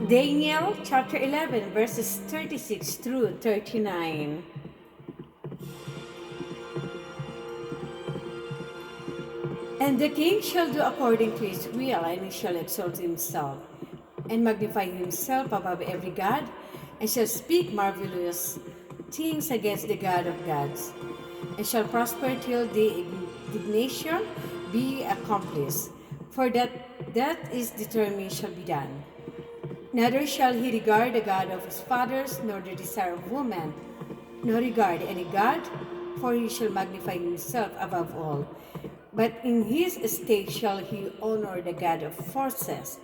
Daniel chapter 11 verses 36 through 39. And the king shall do according to his will, and he shall exalt himself, and magnify himself above every god, and shall speak marvelous things against the God of gods, and shall prosper till the indignation be accomplished, for that is determined shall be done. Neither shall he regard the God of his fathers, nor the desire of woman, nor regard any God, for he shall magnify himself above all. But in his estate shall he honor the God of forces,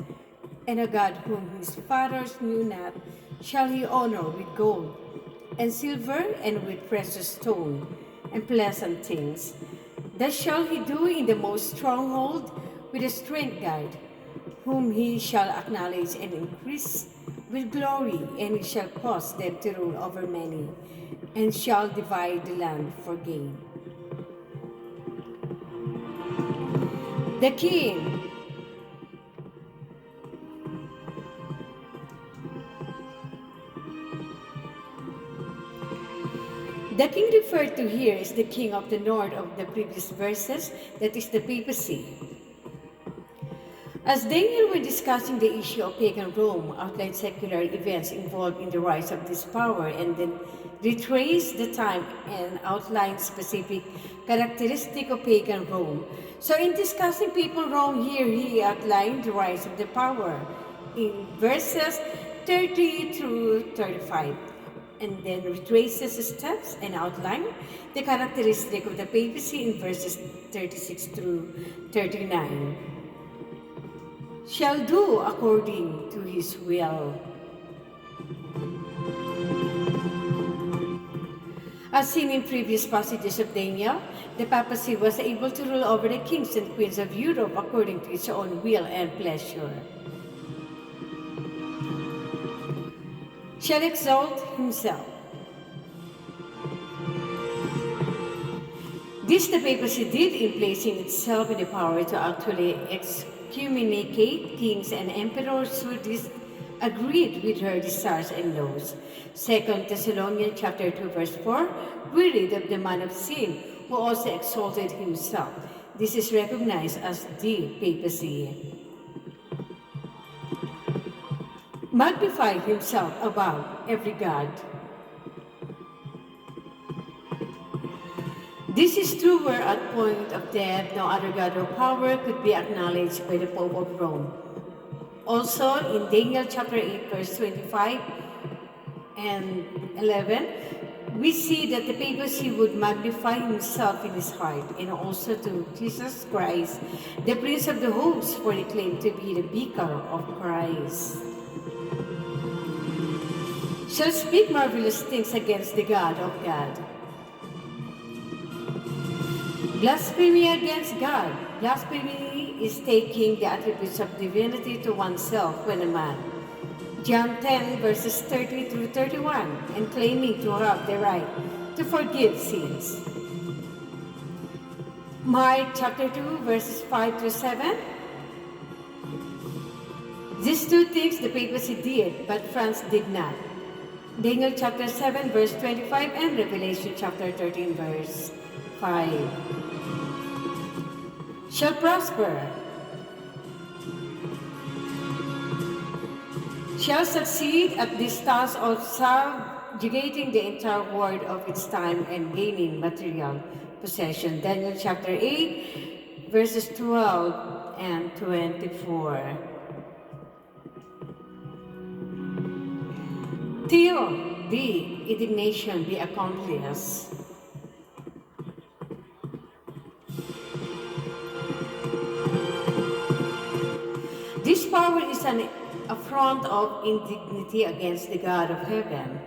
and a God whom his fathers knew not shall he honor with gold, and silver, and with precious stone, and pleasant things. Thus shall he do in the most stronghold with a strength guide, whom he shall acknowledge and increase with glory, and he shall cause them to rule over many, and shall divide the land for gain. The king. The king referred to here is the king of the north of the previous verses, that is the papacy. As Daniel was discussing the issue of pagan Rome, outlined secular events involved in the rise of this power, and then retraced the time and outlined specific characteristic of pagan Rome. So in discussing pagan Rome here, he outlined the rise of the power in verses 30 through 35, and then retraces the steps and outline the characteristic of the papacy in verses 36 through 39. Shall do according to his will. As seen in previous passages of Daniel, the papacy was able to rule over the kings and queens of Europe according to its own will and pleasure. Shall exalt himself. This the papacy did in placing itself in the power to actually excommunicate kings and emperors who disagreed with her desires and laws. 2 Thessalonians chapter 2 verse 4, we read of the man of sin who also exalted himself. This is recognized as the papacy. Magnify himself above every god. This is true where at point of death no other god or power could be acknowledged by the Pope of Rome. Also in Daniel chapter 8 verse 25 and 11, we see that the papacy would magnify himself in his heart, and also to Jesus Christ, the Prince of the Hosts, for he claimed to be the vicar of Christ. Shall speak marvelous things against the God of God. Blasphemy against God. Blasphemy is taking the attributes of divinity to oneself when a man. John 10 verses 30 through 31, and claiming to have the right to forgive sins. Mark chapter 2 verses 5 to 7. These two things the papacy did, but France did not. Daniel chapter 7 verse 25 and Revelation chapter 13 verse 5. Shall prosper. Shall succeed at this task of subjugating the entire world of its time and gaining material possession. Daniel chapter 8 verses 12 and 24. Till the indignation be accomplished. This power is an affront of indignity against the God of heaven.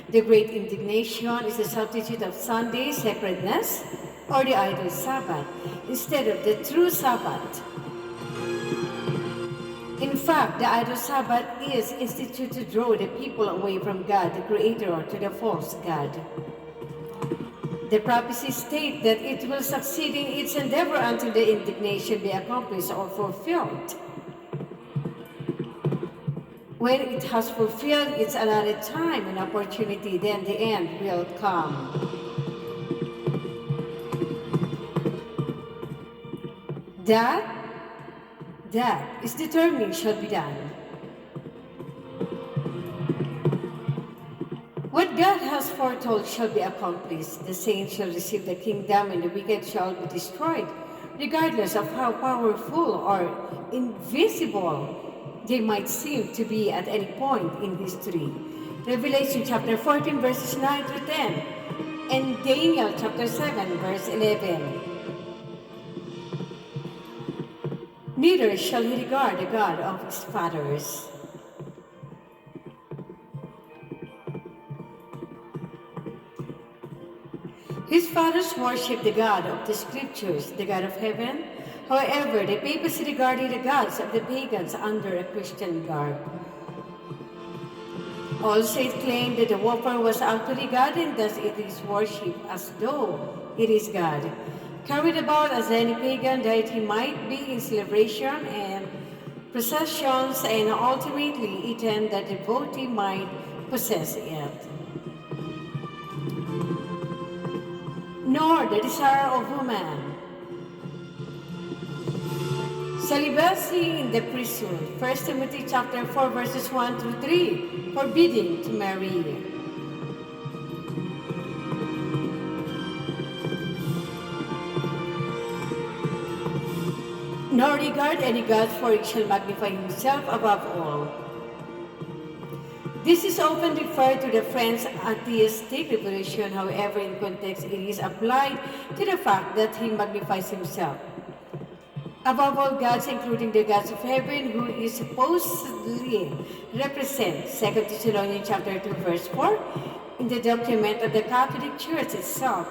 The great indignation is a substitute of Sunday sacredness or the idol Sabbath instead of the true Sabbath. In fact, the idol Sabbath is instituted to draw the people away from God, the Creator, to the false God. The prophecy states that it will succeed in its endeavor until the indignation be accomplished or fulfilled. When it has fulfilled its allotted time and opportunity, then the end will come. That is determined shall be done. What God has foretold shall be accomplished. The saints shall receive the kingdom, and the wicked shall be destroyed, regardless of how powerful or invisible they might seem to be at any point in history. Revelation chapter 14 verses 9 to 10, and Daniel chapter 7 verse 11. Neither shall he regard the God of his fathers. His fathers worshipped the God of the scriptures, the God of heaven. However, the papacy regarded the gods of the pagans under a Christian garb. Also, it claimed that the whopper was actually God, and thus it is worshipped as though it is God. Carried about as any pagan deity might be in celebration and processions, and ultimately eaten that the devotee might possess it. Nor the desire of woman. Celibacy in the priesthood. 1 Timothy chapter 4 verses 1 through 3, forbidding to marry. Nor regard any god, for it shall magnify himself above all. This is often referred to the French atheistic revolution. However, in context, it is applied to the fact that he magnifies himself above all gods, including the gods of heaven, who is supposedly represent 2 Thessalonians chapter 2 verse 4. In the document of the Catholic Church itself,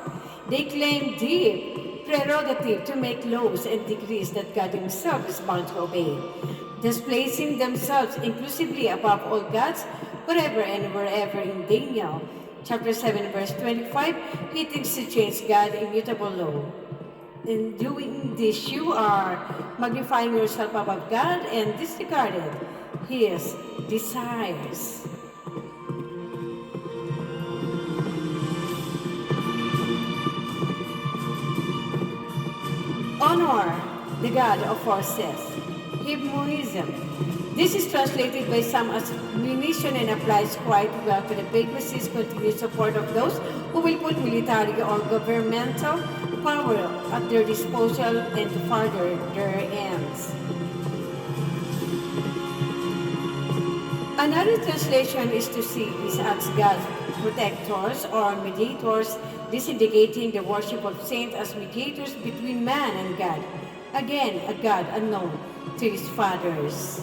they claim deep prerogative to make laws and decrees that God himself is bound to obey, thus placing themselves inclusively above all gods, wherever and wherever. In Daniel chapter 7 verse 25, he thinks to change God's immutable law. In doing this, you are magnifying yourself above God and disregarded his desires. Honor the God of forces. Hebrewism. This is translated by some as munition and applies quite well to the papacy's continued support of those who will put military or governmental power at their disposal and to further their ends. Another translation is to see these as God's protectors or mediators, this indicating the worship of saints as mediators between man and God. Again, a God unknown to his fathers.